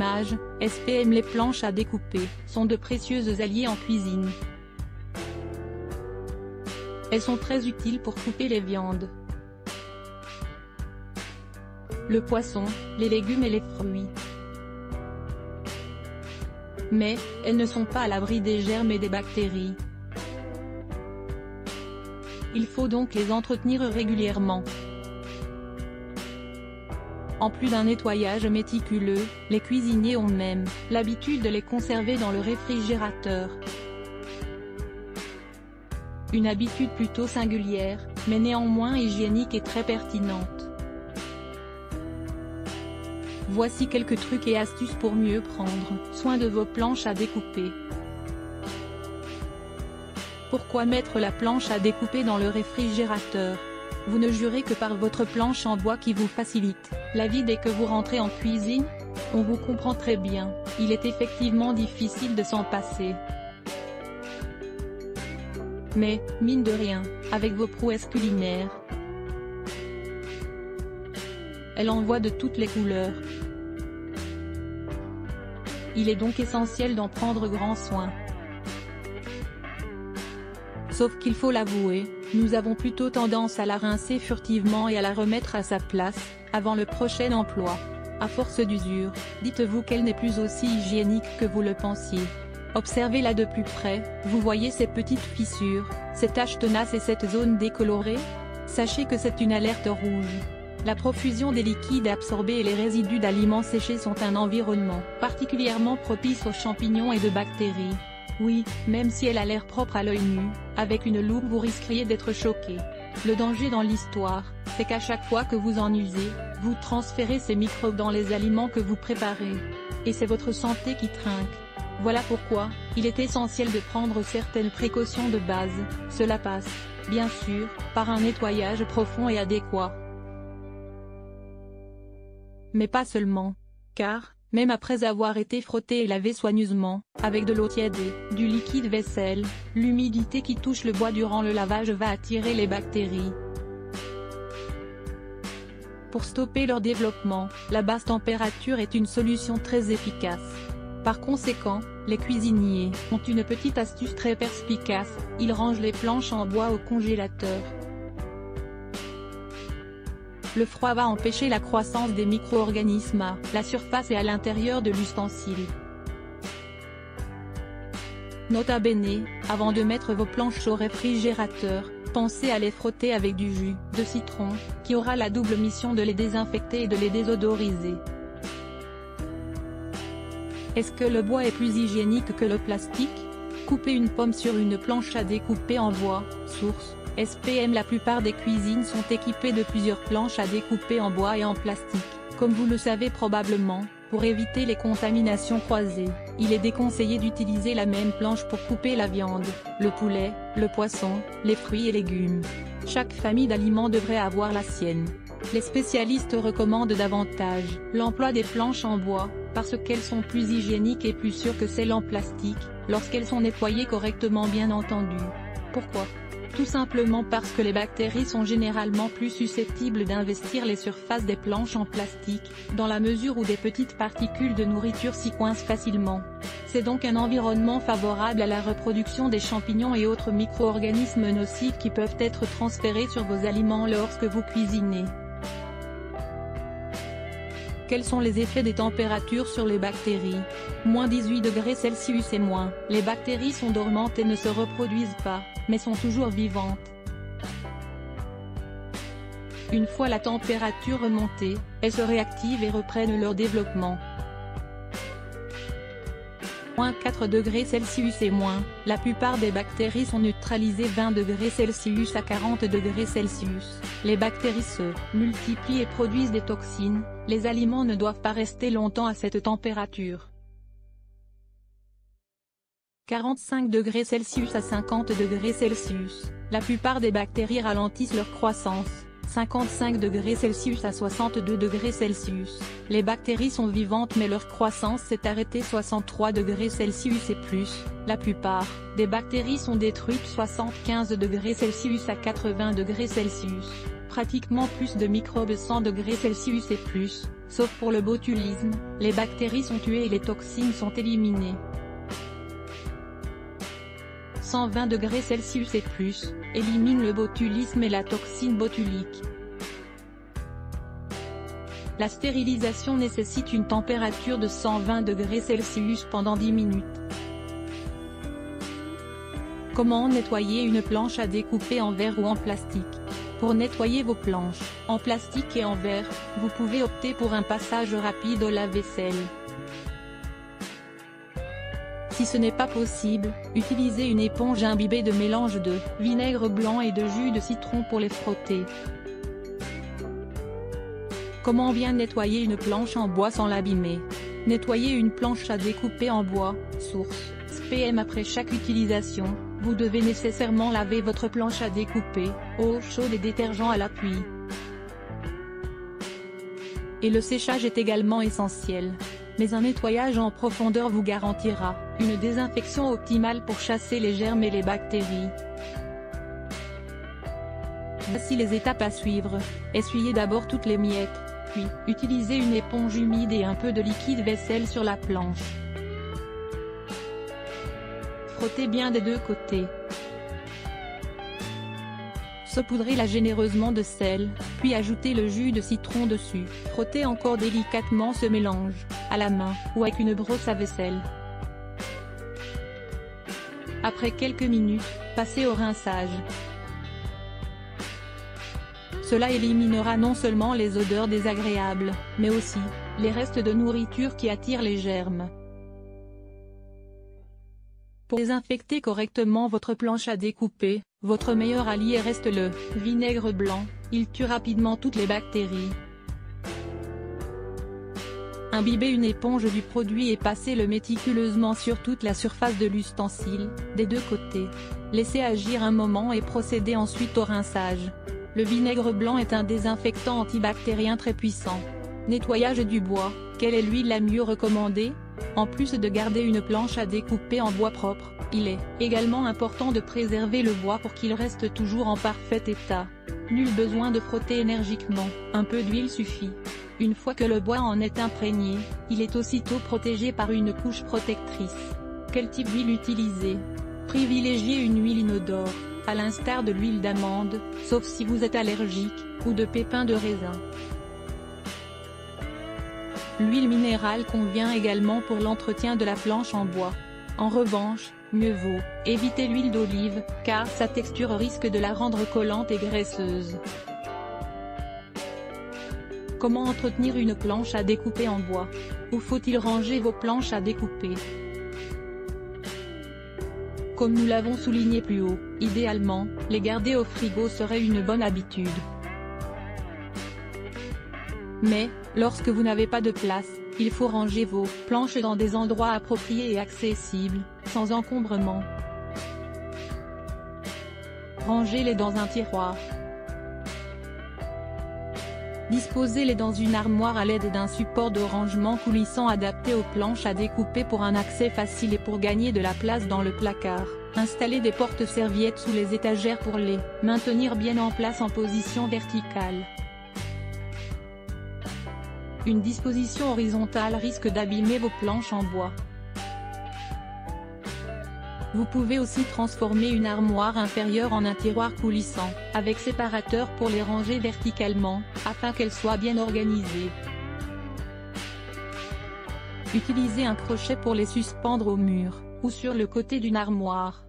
image, SPM. Les planches à découper sont de précieuses alliées en cuisine. Elles sont très utiles pour couper les viandes, le poisson, les légumes et les fruits. Mais, elles ne sont pas à l'abri des germes et des bactéries. Il faut donc les entretenir régulièrement. En plus d'un nettoyage méticuleux, les cuisiniers ont même l'habitude de les conserver dans le réfrigérateur. Une habitude plutôt singulière, mais néanmoins hygiénique et très pertinente. Voici quelques trucs et astuces pour mieux prendre soin de vos planches à découper. Pourquoi mettre la planche à découper dans le réfrigérateur? Vous ne jurez que par votre planche en bois qui vous facilite la vie dès que vous rentrez en cuisine? On vous comprend très bien, il est effectivement difficile de s'en passer. Mais, mine de rien, avec vos prouesses culinaires, elle en voit de toutes les couleurs. Il est donc essentiel d'en prendre grand soin. Sauf qu'il faut l'avouer, nous avons plutôt tendance à la rincer furtivement et à la remettre à sa place, avant le prochain emploi. À force d'usure, dites-vous qu'elle n'est plus aussi hygiénique que vous le pensiez. Observez-la de plus près, vous voyez ces petites fissures, ces taches tenaces et cette zone décolorée? Sachez que c'est une alerte rouge. La profusion des liquides absorbés et les résidus d'aliments séchés sont un environnement particulièrement propice aux champignons et de bactéries. Oui, même si elle a l'air propre à l'œil nu, avec une loupe vous risqueriez d'être choqué. Le danger dans l'histoire, c'est qu'à chaque fois que vous en usez, vous transférez ces microbes dans les aliments que vous préparez. Et c'est votre santé qui trinque. Voilà pourquoi, il est essentiel de prendre certaines précautions de base. Cela passe, bien sûr, par un nettoyage profond et adéquat. Mais pas seulement. Car, même après avoir été frotté et lavé soigneusement, avec de l'eau tiède et du liquide vaisselle, l'humidité qui touche le bois durant le lavage va attirer les bactéries. Pour stopper leur développement, la basse température est une solution très efficace. Par conséquent, les cuisiniers ont une petite astuce très perspicace, ils rangent les planches en bois au congélateur. Le froid va empêcher la croissance des micro-organismes à la surface et à l'intérieur de l'ustensile. Nota bene, avant de mettre vos planches au réfrigérateur, pensez à les frotter avec du jus de citron, qui aura la double mission de les désinfecter et de les désodoriser. Est-ce que le bois est plus hygiénique que le plastique? Coupez une pomme sur une planche à découper en bois, source. SPM. La plupart des cuisines sont équipées de plusieurs planches à découper en bois et en plastique. Comme vous le savez probablement, pour éviter les contaminations croisées, il est déconseillé d'utiliser la même planche pour couper la viande, le poulet, le poisson, les fruits et légumes. Chaque famille d'aliments devrait avoir la sienne. Les spécialistes recommandent davantage l'emploi des planches en bois, parce qu'elles sont plus hygiéniques et plus sûres que celles en plastique, lorsqu'elles sont nettoyées correctement bien entendu. Pourquoi ? Tout simplement parce que les bactéries sont généralement plus susceptibles d'investir les surfaces des planches en plastique, dans la mesure où des petites particules de nourriture s'y coincent facilement. C'est donc un environnement favorable à la reproduction des champignons et autres micro-organismes nocifs qui peuvent être transférés sur vos aliments lorsque vous cuisinez. Quels sont les effets des températures sur les bactéries? Moins 18 degrés Celsius et moins, les bactéries sont dormantes et ne se reproduisent pas, mais sont toujours vivantes. Une fois la température remontée, elles se réactivent et reprennent leur développement. Moins 4 degrés Celsius et moins, la plupart des bactéries sont neutralisées 20 degrés Celsius à 40 degrés Celsius. Les bactéries se multiplient et produisent des toxines, les aliments ne doivent pas rester longtemps à cette température. 45 degrés Celsius à 50 degrés Celsius, la plupart des bactéries ralentissent leur croissance. 55°C à 62°C. Les bactéries sont vivantes mais leur croissance s'est arrêtée 63°C et plus. La plupart des bactéries sont détruites 75°C à 80°C. Pratiquement plus de microbes 100°C et plus, sauf pour le botulisme, les bactéries sont tuées et les toxines sont éliminées. 120°C et plus, élimine le botulisme et la toxine botulique. La stérilisation nécessite une température de 120°C pendant 10 minutes. Comment nettoyer une planche à découper en verre ou en plastique? Pour nettoyer vos planches, en plastique et en verre, vous pouvez opter pour un passage rapide au lave-vaisselle. Si ce n'est pas possible, utilisez une éponge imbibée de mélange de vinaigre blanc et de jus de citron pour les frotter. Comment bien nettoyer une planche en bois sans l'abîmer? Nettoyer une planche à découper en bois, source, SPM après chaque utilisation, vous devez nécessairement laver votre planche à découper, eau chaude et détergent à l'appui. Et le séchage est également essentiel. Mais un nettoyage en profondeur vous garantira une désinfection optimale pour chasser les germes et les bactéries. Voici les étapes à suivre. Essuyez d'abord toutes les miettes, puis, utilisez une éponge humide et un peu de liquide vaisselle sur la planche. Frottez bien des deux côtés. Saupoudrez-la généreusement de sel, puis ajoutez le jus de citron dessus. Frottez encore délicatement ce mélange, à la main, ou avec une brosse à vaisselle. Après quelques minutes, passez au rinçage. Cela éliminera non seulement les odeurs désagréables, mais aussi les restes de nourriture qui attirent les germes. Pour désinfecter correctement votre planche à découper, votre meilleur allié reste le vinaigre blanc, il tue rapidement toutes les bactéries. Imbibez une éponge du produit et passez-le méticuleusement sur toute la surface de l'ustensile, des deux côtés. Laissez agir un moment et procédez ensuite au rinçage. Le vinaigre blanc est un désinfectant antibactérien très puissant. Nettoyage du bois, quelle est l'huile la mieux recommandée? En plus de garder une planche à découper en bois propre, il est également important de préserver le bois pour qu'il reste toujours en parfait état. Nul besoin de frotter énergiquement, un peu d'huile suffit. Une fois que le bois en est imprégné, il est aussitôt protégé par une couche protectrice. Quel type d'huile utiliser? Privilégiez une huile inodore, à l'instar de l'huile d'amande, sauf si vous êtes allergique, ou de pépins de raisin. L'huile minérale convient également pour l'entretien de la planche en bois. En revanche, mieux vaut éviter l'huile d'olive, car sa texture risque de la rendre collante et graisseuse. Comment entretenir une planche à découper en bois? Où faut-il ranger vos planches à découper? Comme nous l'avons souligné plus haut, idéalement, les garder au frigo serait une bonne habitude. Mais, lorsque vous n'avez pas de place, il faut ranger vos planches dans des endroits appropriés et accessibles, sans encombrement. Rangez-les dans un tiroir. Disposez-les dans une armoire à l'aide d'un support de rangement coulissant adapté aux planches à découper pour un accès facile et pour gagner de la place dans le placard. Installez des porte-serviettes sous les étagères pour les maintenir bien en place en position verticale. Une disposition horizontale risque d'abîmer vos planches en bois. Vous pouvez aussi transformer une armoire inférieure en un tiroir coulissant, avec séparateur pour les ranger verticalement, afin qu'elles soient bien organisées. Utilisez un crochet pour les suspendre au mur, ou sur le côté d'une armoire.